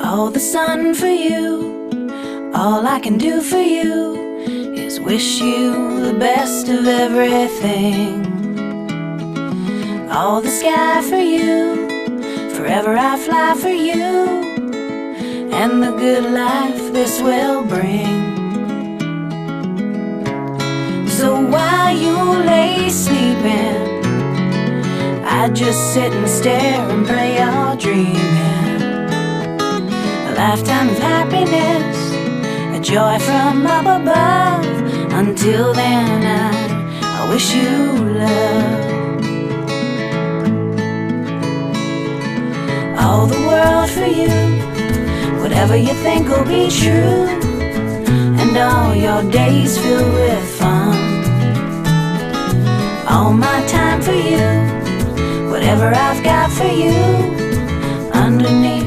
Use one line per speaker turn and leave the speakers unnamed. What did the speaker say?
all the sun for you. All I can do for you is wish you the best of everything. All the sky for you, forever I fly for you, and the good life this will bring. So while you lay sleeping, I just sit and stare and pray you're dreaming. A lifetime of happiness, a joy from up above. Until then I wish you love. All the world for you, whatever you think will be true, and all your days filled with fun. All my time for you, whatever I've got for you, underneath